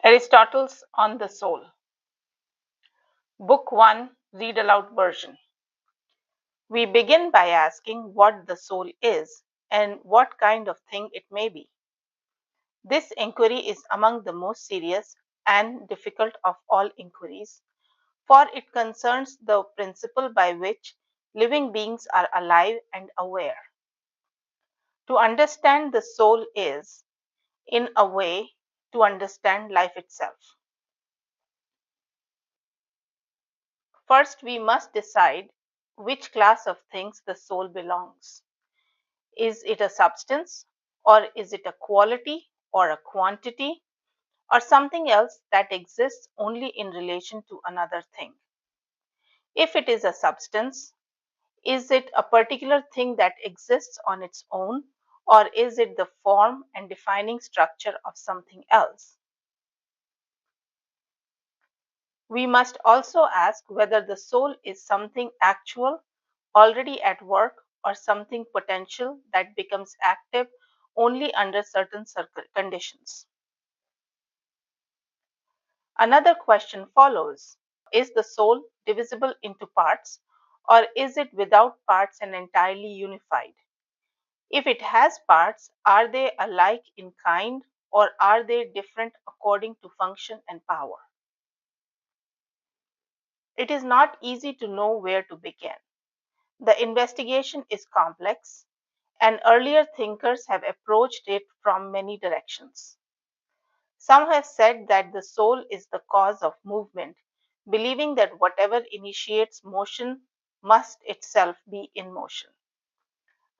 Aristotle's On the Soul. Book 1, Read Aloud version. We begin by asking what the soul is and what kind of thing it may be. This inquiry is among the most serious and difficult of all inquiries, for it concerns the principle by which living beings are alive and aware. To understand the soul is, in a way, to understand life itself. First, we must decide which class of things the soul belongs. Is it a substance, or is it a quality, or a quantity, or something else that exists only in relation to another thing? If it is a substance, is it a particular thing that exists on its own, or is it the form and defining structure of something else? We must also ask whether the soul is something actual, already at work, or something potential that becomes active only under certain conditions. Another question follows. Is the soul divisible into parts, or is it without parts and entirely unified? If it has parts, are they alike in kind, or are they different according to function and power? It is not easy to know where to begin. The investigation is complex, and earlier thinkers have approached it from many directions. Some have said that the soul is the cause of movement, believing that whatever initiates motion must itself be in motion.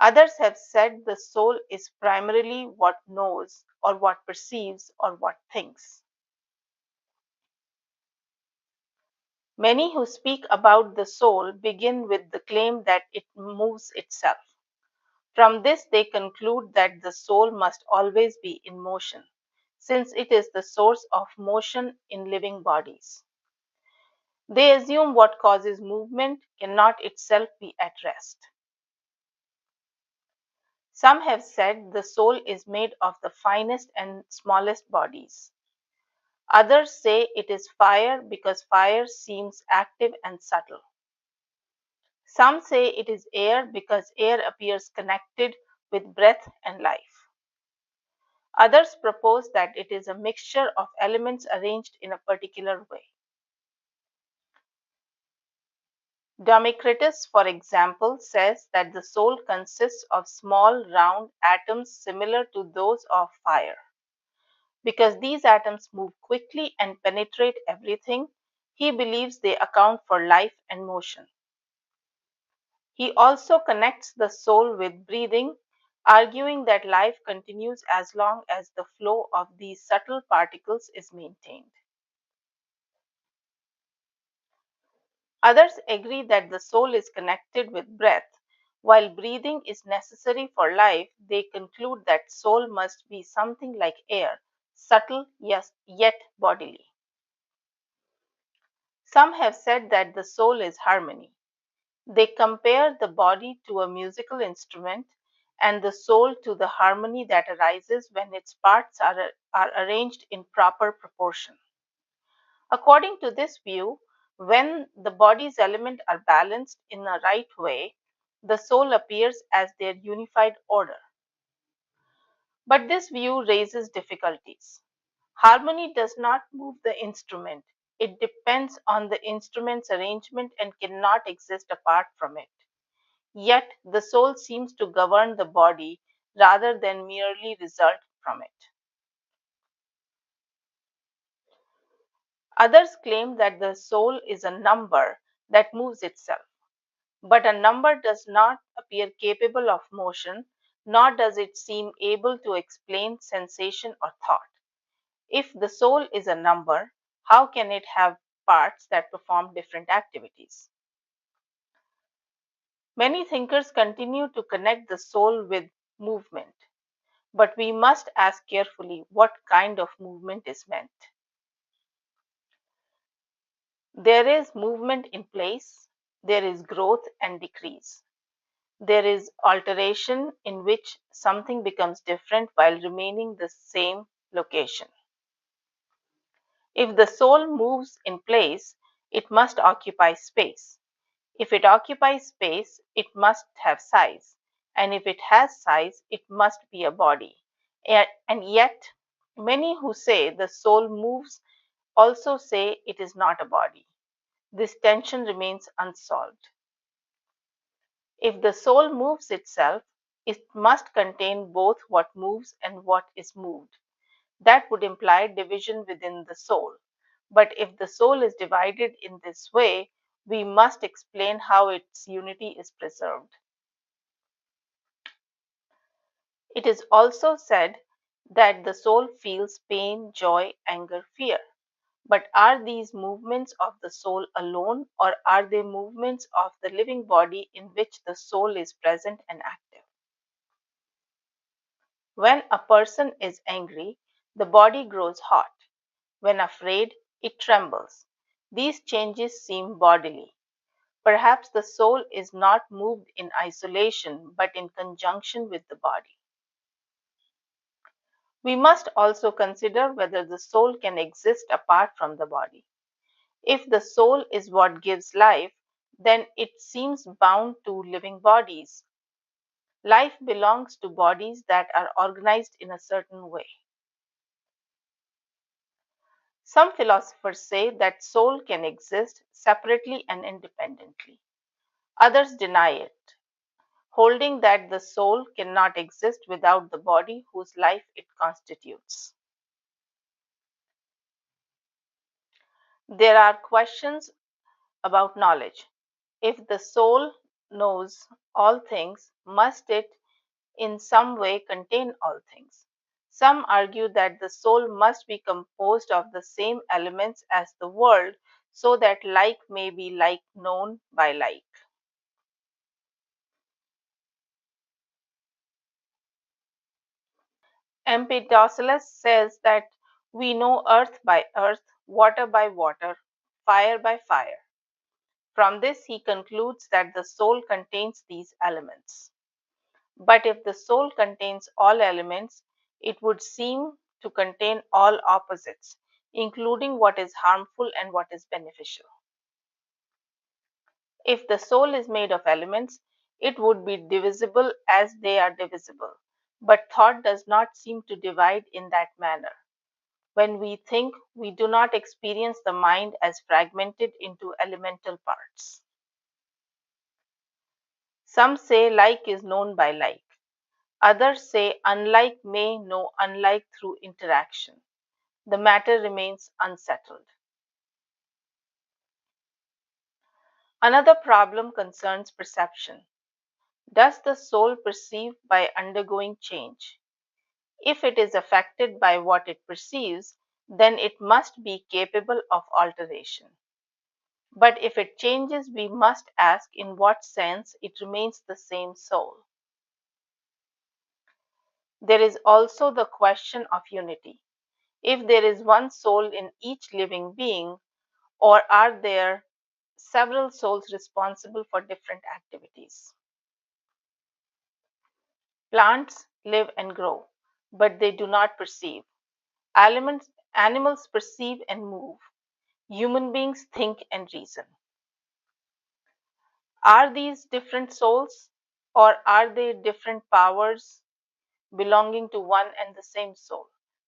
Others have said the soul is primarily what knows, or what perceives, or what thinks. Many who speak about the soul begin with the claim that it moves itself. From this, they conclude that the soul must always be in motion, since it is the source of motion in living bodies. They assume what causes movement cannot itself be at rest. Some have said the soul is made of the finest and smallest bodies. Others say it is fire because fire seems active and subtle. Some say it is air because air appears connected with breath and life. Others propose that it is a mixture of elements arranged in a particular way. Democritus, for example, says that the soul consists of small round atoms similar to those of fire. Because these atoms move quickly and penetrate everything, he believes they account for life and motion. He also connects the soul with breathing, arguing that life continues as long as the flow of these subtle particles is maintained. Others agree that the soul is connected with breath. While breathing is necessary for life, they conclude that soul must be something like air, subtle yes, yet bodily. Some have said that the soul is harmony. They compare the body to a musical instrument and the soul to the harmony that arises when its parts are arranged in proper proportion. According to this view, when the body's elements are balanced in a right way, the soul appears as their unified order. But this view raises difficulties. Harmony does not move the instrument, it depends on the instrument's arrangement and cannot exist apart from it. Yet the soul seems to govern the body rather than merely result from it. Others claim that the soul is a number that moves itself. But a number does not appear capable of motion, nor does it seem able to explain sensation or thought. If the soul is a number, how can it have parts that perform different activities? Many thinkers continue to connect the soul with movement, but we must ask carefully what kind of movement is meant. There is movement in place, there is growth and decrease. There is alteration in which something becomes different while remaining the same location. If the soul moves in place, it must occupy space. If it occupies space, it must have size. And if it has size, it must be a body. And yet, many who say the soul moves also say it is not a body. This tension remains unsolved. If the soul moves itself, it must contain both what moves and what is moved. That would imply division within the soul. But if the soul is divided in this way, we must explain how its unity is preserved. It is also said that the soul feels pain, joy, anger, fear. But are these movements of the soul alone, or are they movements of the living body in which the soul is present and active? When a person is angry, the body grows hot. When afraid, it trembles. These changes seem bodily. Perhaps the soul is not moved in isolation but in conjunction with the body. We must also consider whether the soul can exist apart from the body. If the soul is what gives life, then it seems bound to living bodies. Life belongs to bodies that are organized in a certain way. Some philosophers say that soul can exist separately and independently. Others deny it, holding that the soul cannot exist without the body whose life it constitutes. There are questions about knowledge. If the soul knows all things, must it in some way contain all things? Some argue that the soul must be composed of the same elements as the world so that like may be like known by like. Empedocles says that we know earth by earth, water by water, fire by fire. From this, he concludes that the soul contains these elements. But if the soul contains all elements, it would seem to contain all opposites, including what is harmful and what is beneficial. If the soul is made of elements, it would be divisible as they are divisible. But thought does not seem to divide in that manner. When we think, we do not experience the mind as fragmented into elemental parts. Some say like is known by like. Others say unlike may know unlike through interaction. The matter remains unsettled. Another problem concerns perception. Does the soul perceive by undergoing change? If it is affected by what it perceives, then it must be capable of alteration. But if it changes, we must ask in what sense it remains the same soul. There is also the question of unity. If there is one soul in each living being, or are there several souls responsible for different activities? Plants live and grow, but they do not perceive. Animals perceive and move. Human beings think and reason. Are these different souls, or are they different powers belonging to one and the same soul,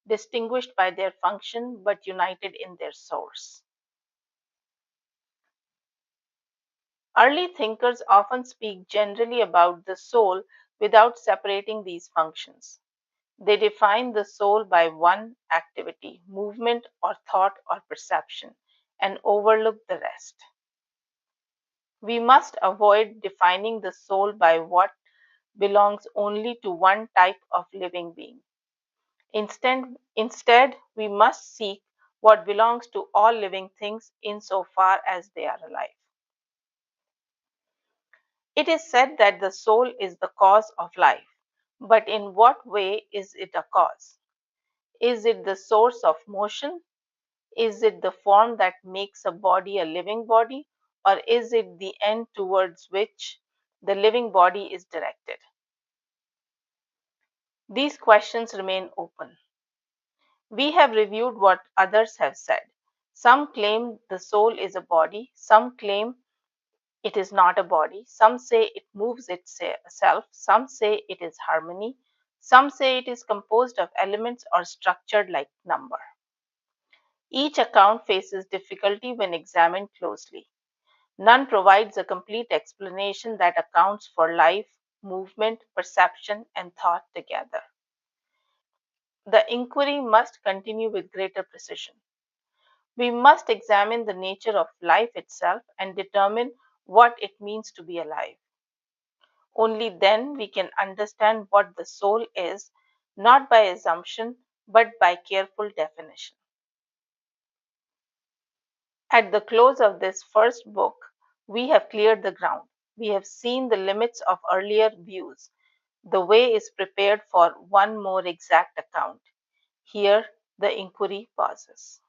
distinguished by their function but united in their source? Early thinkers often speak generally about the soul without separating these functions. They define the soul by one activity, movement, or thought or perception, and overlook the rest. We must avoid defining the soul by what belongs only to one type of living being. Instead, we must seek what belongs to all living things insofar as they are alive. It is said that the soul is the cause of life, but in what way is it a cause? Is it the source of motion? Is it the form that makes a body a living body? Or is it the end towards which the living body is directed? These questions remain open. We have reviewed what others have said, Some claim the soul is a body, some claim it is not a body, some say it moves itself, some say it is harmony, some say it is composed of elements or structured like number. Each account faces difficulty when examined closely. None provides a complete explanation that accounts for life, movement, perception, and thought together. The inquiry must continue with greater precision. We must examine the nature of life itself and determine what it means to be alive. Only then we can understand what the soul is, not by assumption, but by careful definition. At the close of this first book, we have cleared the ground. We have seen the limits of earlier views. The way is prepared for one more exact account. Here, the inquiry pauses.